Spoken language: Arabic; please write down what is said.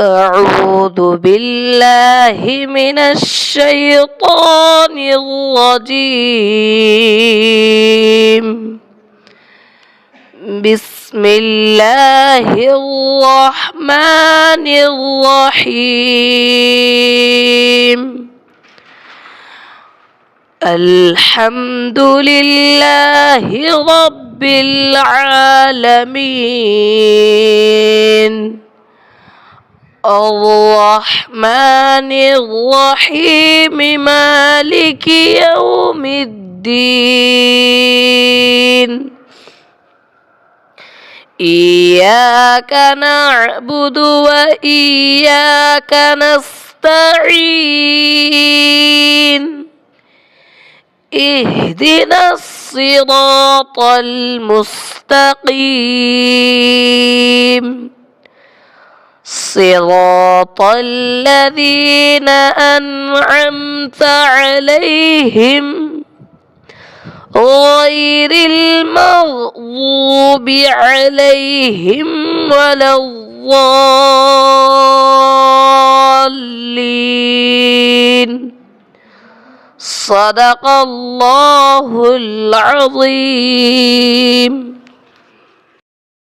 أعوذ بالله من الشيطان الرجيم. بسم الله الرحمن الرحيم. الحمد لله رب العالمين، الرحمن الرحيم، مالك يوم الدين. إياك نعبد وإياك نستعين. اهدنا الصراط المستقيم، صراط الذين أنعمت عليهم غير المغضوب عليهم ولا الضالين. صدق الله العظيم.